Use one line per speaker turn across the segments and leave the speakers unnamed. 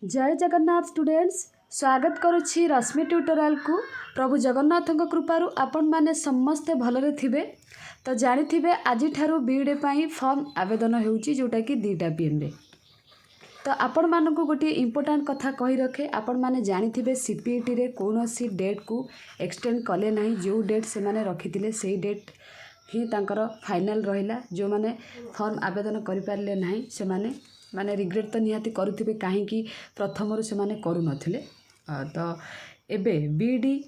जय जगन्नाथ स्टूडेंट्स स्वागत करुछि रश्मि ट्यूटोरियल को। प्रभु जगन्नाथ कृपारू आपण माने समस्ते भलरे थिबे। तो जानी थिबे आज ठारू बीईडी पई फॉर्म आवेदन होउची जोटा कि 2टा PM रे। तो आपण मानकु गोटे इंपोर्टेंट कथा कही रखे, आपण माने जानी थिबे सीपीईटी रे कोनोसी डेट को एक्सटेंड कले नहीं, जो डेट से माने रखिथिले सेही डेट ही तांकर फाइनल रहिला। जो माने फॉर्म आवेदन करि पारले नहीं से माने रिग्रेट तो निहाती करुथिबे, काहेकि प्रथमरु से माने करू नथिले। तो एबे बीईडी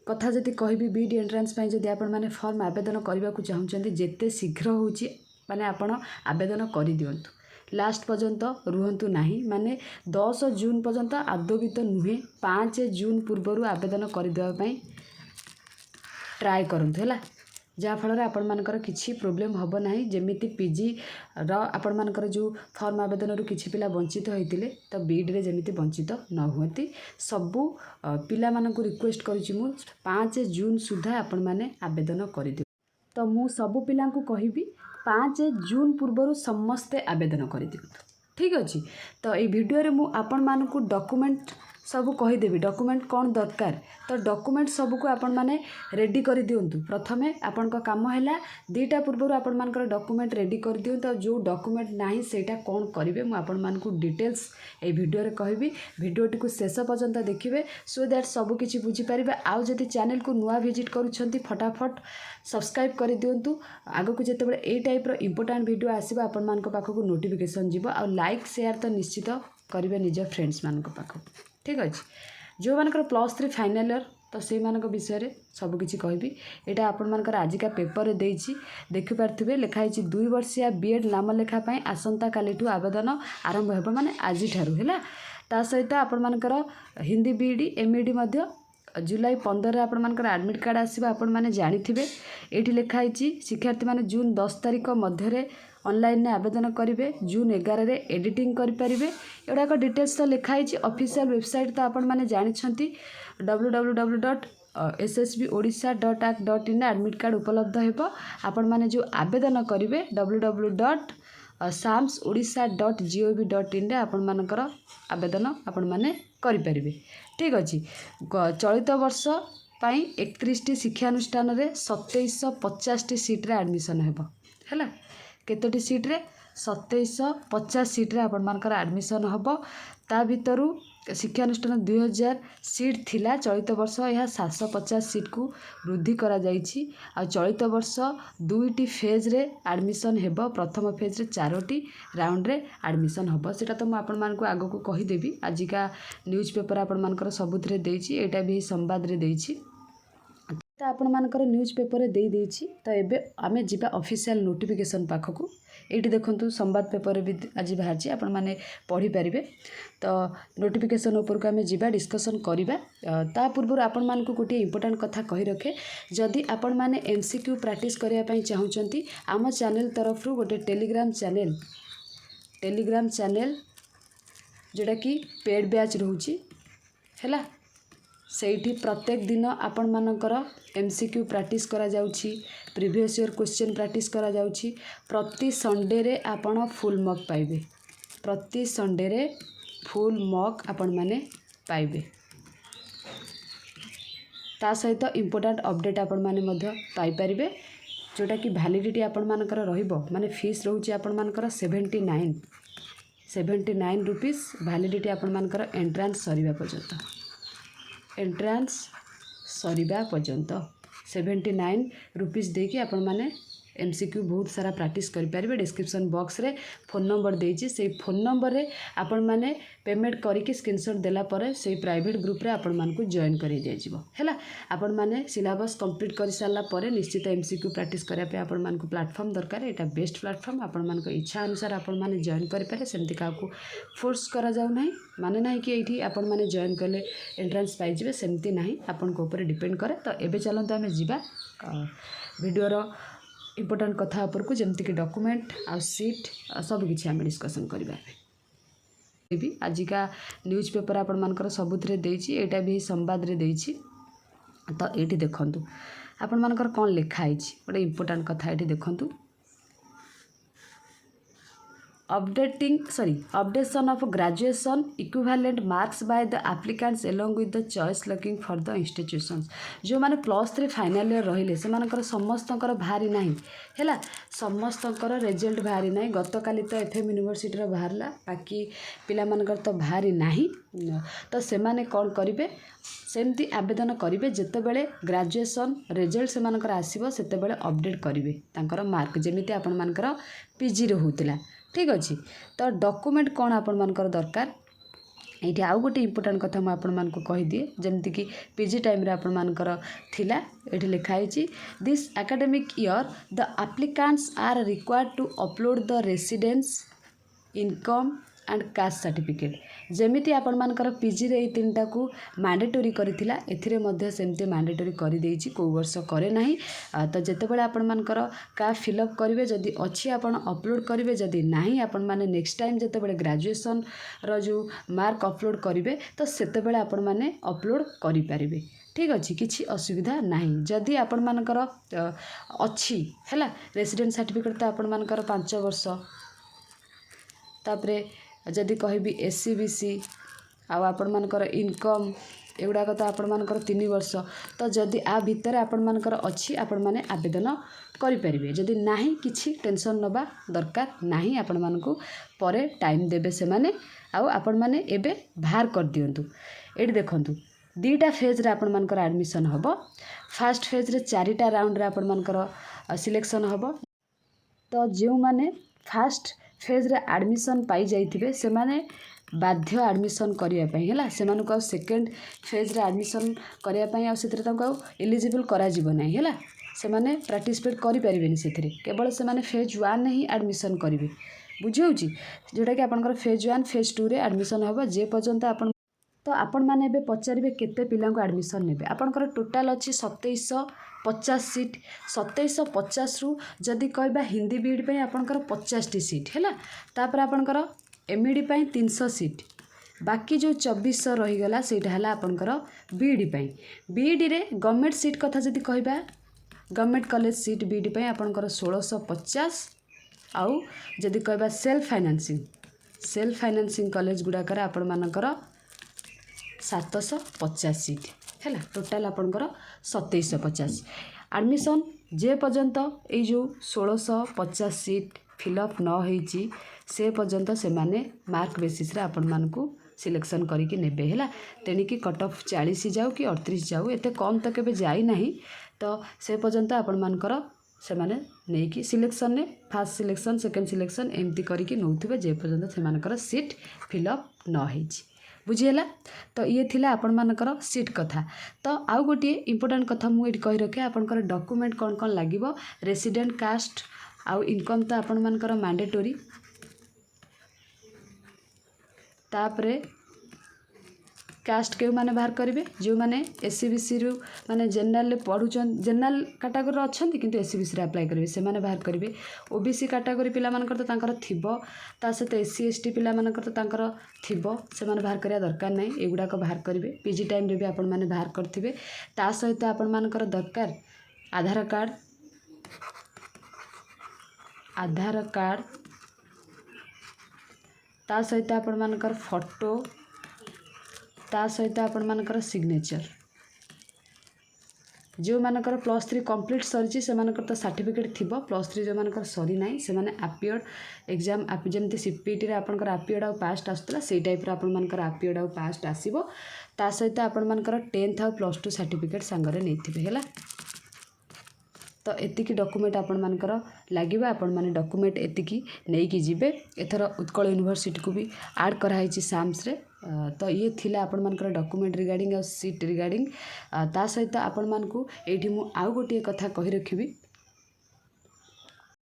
कथा जति कहबी, बीईडी एंट्रेंस पई जदि आपण माने फॉर्म आवेदन करबा को चाहुचंती जेते शीघ्र होउची माने आपण आवेदन करि दियंतु। लास्ट पर्यंत रुहंतु नहीं, माने 10 जून पर्यंत आदौ भी तो नुहे, 5 जून पूर्व आवेदन करदेवाई ट्राए करंतु हैला। जहाँ फल आपण मानकर किसी प्रोब्लेम हम ना, जमीती पीजी आपण मानकर जो फॉर्म आवेदन रु किछि पिला वंचित होइतिले तो बीईडी रे जमीती वंचित न हुअती। सबू पिला मानकु रिक्वेस्ट करिछि मु 5 जून सुधा आपण माने आवेदन करिदियो। तो मु सबू पिला को कहबी 5 जून पूर्व समस्ते आवेदन करिदियो, ठीक अच्छे। तो ये वीडियो रे मु आपण मानकु डॉक्यूमेंट सबू कहीदेवी, डॉक्यूमेंट कौन दरकार। तो डॉक्यूमेंट सबू को आपण माने रेडी कर दियंतु। प्रथमे आपण को काम हैला 2टा पूर्व आपण मानकर डॉक्यूमेंट रेडी कर दियंतु। जो डॉक्यूमेंट नाही सेटा कौन करिवे मु आपण मानकु डिटेल्स ए वीडियो रे कहबी। वीडियोटी को शेष पर्यंत देखिए सो दैट सबू किछि बुझी परिबे। आउ जदि चैनल को नुआ विजिट करूछंती फटाफट सब्सक्राइब कर दियंतु। आगो को जेतेबेले ए टाइप रो इंपोर्टेंट वीडियो आसीबा आपण मानक पाखकु नोटिफिकेशन जीवो। आ लाइक शेयर तो निश्चित करिवे निज फ्रेंड्स मानक पाखकु, ठीक अच्छे। जो मानकर +3 फाइनल ईयर तो से मानक विषय रे सब किछि कहबी। एटा आपण मानकर आजिका पेपर रे देइछि, देखि पारथिबे लिखाई 2 वर्षिया बीएड नाम लेखा पई आसंता कालीठू आवेदन आरंभ हेबो, माने आजि ठारू हैला। ता सहित आपण मानकर हिंदी बीईडी एमईडी मध्य जुलाई 15 रे आपण मानकर एडमिट कार्ड आसीबा। आपण माने जानि थिबे एठी लिखाई शिक्षार्थी माने जून 10 तारिख मध्य रे ऑनलाइन ने आवेदन करेंगे, जून 11 रे एडिटिंग करेंगे। एगुड़ाक डिटेल्स तो लिखाई ऑफिशियल वेबसाइट तो आपण मैंने जानते www.ssbodisha.ac.in एडमिट कार्ड उपलब्ध हो। आपण मैंने जो आवेदन करेंगे www.samsodisha.gov.in आपण मानकर आवेदन आपण मैंने करें, ठीक अच्छे। चलित वर्ष पाई 31टी शिक्षानुष्ठान रे 2750 सीट्रे एडमिशन है। केतोटी सीट्रे 2750 सीट्रे आपण मानकर एडमिशन हम। ता भितरु शिक्षानुष्ठान 2000 सीट थिला, चलित वर्ष यह 750 सीट को वृद्धि करा जाइछि। आ चलित वर्ष 2टी फेज रे एडमिशन हेबो। प्रथम फेज रे 4टी राउंड रे एडमिशन हेबो। सेटा तो आपण मानकु आगो को कहि देबी। आजिका न्यूज पेपर आपण मानकर सबुथरे देइछि, एटा भी संवाद रे देइछि, तो आपण मानकर न्यूज पेपर रे देई देइछि। तो एबे आमे जिबा ऑफिशियल नोटिफिकेशन पाखकु। एठी देखंतु संवाद पेपर भी आज बाहर आपण माने पढ़ी पारिबे। तो नोटिफिकेशन ऊपर को आमे जिबा डिस्कशन करिबा। ता पूर्व आपण मानकु गोटे इंपोर्टेंट कथा कहि रखे, जदि आपण माने एमसीक्यू प्रैक्टिस करिया पई चाहुचंती आम चैनल तरफ रु गोटे टेलीग्राम चैनल जोटा कि पेड बैच रहउची हैला। सेठी प्रत्येक दिन आपण मानकर एमसीक्यू प्रैक्टिस करा जाउची, प्रीवियस ईयर क्वेश्चन प्रैक्टिस करा जाउची। प्रति संडे रे आपण फुल मॉक पाइबे, प्रति संडे रे फुल मॉक आपण माने पाइबे। ता सहित इंपोर्टेंट अपडेट आपण माने मध्य पाई परिबे, जोटा कि वैलिडिटी आपण मानकर रहिबो। माने फीस रहउची आपण मानकर 79 रुपीस वैलिडिटी आपण मानकर एंट्रेंस सरीबा पर्यंत। एंट्रेंस सरीबा पर्यंत 79 रुपीस देकी आपण माने एमसीक्यू बहुत सारा प्रैक्टिस करि परिबे। डिस्क्रिप्शन बॉक्स रे फोन नंबर देइछि, से फोन नंबर रे आपण माने पेमेंट करिके स्क्रीनशॉट देला परे से प्राइवेट ग्रुप रे आपण मानकु जॉइन करि दिजिवो हैला। आपण माने सिलेबस कंप्लीट करि सारला परे निश्चित एमसीक्यू प्रैक्टिस करिया पे आपण मानकु प्लेटफॉर्म दरकार। एटा बेस्ट प्लेटफॉर्म, आपण मानक इच्छा अनुसार आपण माने जॉइन करि पारे। सेमति काकू फोर्स करा जाउ नाही, माने नाही कि एठी आपण माने जॉइन करले एंट्रेंस पाइ जिवे, सेमति नाही, आपण को ऊपर डिपेंड करे। तो एबे चलंतु आमे जिबा वीडियो रो इंपोर्टेंट कथा ऊपर को, जमती कि डॉक्यूमेंट आ सीट सब किछि आमे डिस्कशन करबा। भी आजिका न्यूज पेपर आपण मानकर सबुथरे देइछि, एटा भी संवाद रे देइछि। तो एठी देखंतु आपण मानकर कोन लिखा आइछि, गोटे इंपोर्टेंट कथा एठी देखंतु। Updation of graduation equivalent marks by the applicants along with the choice looking for the institutions जो मैंने +3 फाइनल ईयर रहिले से समस्तकर बाहरी नाही हैला समस्तकर रिजल्ट बाहरी नाही गतकाली तो एफएम यूनिवर्सिटी बाहरला बाकी पिला मानकर तो बाहरी नाही तो से माने कौन करेंगे सेमती आवेदन करेंगे जितेबले ग्रेजुएशन रिजल्ट से मानकर आसीबो सेतेबेले अपडेट करेंगे तांकर मार्क जेमिति आपण मानकर पीजी रे होतिला ठीक अच्छे तो डॉक्यूमेंट कौन आपण मानकर दरकार ये आउ गोटे इम्पोर्टाट कथा मुझे आपण मानक कहीदिए जमती कि पीजी टाइम रे आपण मानकर थिला ये लिखाई this academic year the applicants are required to upload the residence income and caste certificate जेमिति आपण मानकर पीजी रे 3टा को मैंडेटरी करिथिला एथिरे मध्ये सेमते मैंडेटरी करि देछि को वर्ष करे नाही तो जेतेबेले आपण मानकर का फिलअप करिवे जदि अछि आपण अपलोड करिवे जदि नाही आपण माने नेक्स्ट टाइम जेतेबेले ग्रेजुएशन रो जो मार्क अपलोड करिवे तो सेतेबेले आपण माने अपलोड करि परिबे ठीक अच्छे किसी असुविधा नहीं जदि आपण मानकर अछि हैला रेसिडेंट सर्टिफिकेट तो आपण मानकर 5 वर्ष तापरे जदि कहबी एससीबीसी आपण मानकर इनकम एगुड़ाक तो आपण मानकर 3 वर्ष तो जदि आ भितर आपण मानकर अछि आपण माने आवेदन करें जदि नाही किछि टेंशन नबा दरकार नाही आपण मानकु परे टाइम देबे से माने आपण माने एबे बाहर कर दियंतु एडी देखंतु 2टा फेज रे आपण मानकर एडमिशन हबो फर्स्ट फेज रे 4टा राउंड रे आपण मानकर सिलेक्शन हबो तो जो माने फर्स्ट फेज रे एडमिशन पाई जाइथिबे से माने बाध्य एडमिशन करिया पई हैला से मानको आ सेकंड फेज रे एडमिशन करिया पई आ सेतिर तांको एलिजिबल करा जिवो नै हैला से माने पार्टिसिपेट करि परिबेनी सेतिर केवल से माने फेज 1 ही एडमिशन करिवे बुझियोछि जोटा कि आपनकर फेज 1 फेज 2 रे एडमिशन हबो जे पर्यंत आपन तो आपण माने एबे पचारिबे केते पिला को एडमिशन नेबे आपनकर टोटल अछि 2750 सीट 2750 रु जदि कहबा हिंदी बीड पे आपनकर 50 टी सीट हैला तापर आपनकर एमईडी पे 300 सीट बाकी जो 2400 रही गला सेटा हला आपनकर बीडी पे बीडी रे गवर्नमेंट सीट कथा जदि कहबा गवर्नमेंट कॉलेज सीट बीडी पे आपनकर 1650 आउ जदि कहबा सेल्फ फाइनेंसिंग कॉलेज गुडाकर आपण मानकर 750 सीट हैला टोटाल आपनकर 2750 एडमिशन जे पर्यंत ए जो 1650 सीट फिलअप न होईची से पर्यंत से माने मार्क बेसिस रे आपण मानकू सिलेक्शन करिके नेबे हैला तेणिकी कट ऑफ 40 जाऊ कि 38 जाऊ एते कम तो केबे जाई नाही तो से पर्यंत आपण मानकर से माने नेकी सिलेक्शन ने फर्स्ट सिलेक्शन सेकंड सिलेक्शन एमती करिके नउथिबे जे पर्यंत से मानकर सीट फिलअप न होईची बुझीला तो ये थिला आपण मानकर सीट कथा तो आउ गोटे इम्पोर्टाट कथा मुझे कही रखे आपनकर डॉक्यूमेंट कौन कौन लागिबो रेसिडेंट कास्ट आउ इनकम तो आपण मानकर मैंडेटरी तापरे कास्ट के माने बाहर करेंगे जो माने एससीबीसी रु माने जनरल पढ़ुचन जनरल कैटेगरी अच्छी किंतु एससीबीसी रे अप्लाई करेंगे से माने बाहर करेंगे ओबीसी कैटेगरी पिला मानकर तो तांकर थिबो ता सहित एससी एसटी पिला मानकर तो तांकर थिबो से माने बाहर करिया दरकार नहीं एगुड़ाक बाहर करेंगे पीजी टाइम रे भी आपण माने बाहर करथिबे ता सहित आपण मानकर दरकार आधार कार्ड ता सहित आपण मानकर फोटो ता सहित आपण मानकर सिग्नेचर जो मानकर +3 कंप्लीट सरी से मानकर तो सर्टिफिकेट थिबो +3 जो मानकर सरी नाही से माने एपियर्ड एग्जाम जेमती सीपीटी रे आपनकर एपियर्ड आ पास्ट आस्तला से टाइप रे आपण मानकर एपियर्ड आ पास्ट आसीबो ता सहित आपण मानकर 10th आ +2 सर्टिफिकेट संगरे नेथिबे हैला तो एतिकी डॉक्यूमेंट आपण मानकर लागिबा आपण माने डॉक्यूमेंट एतिकी नेकी जिबे एथर उत्कल यूनिवर्सिटी को भी ऐड कराई साम्स रे तो ये थिला आपण मानकर डॉक्यूमेंट रिगार्डिंग आ सीट रिगार्डिंग ता सहित आपण मानकू एठी मु आउ गोटे कथा कहि रखिबी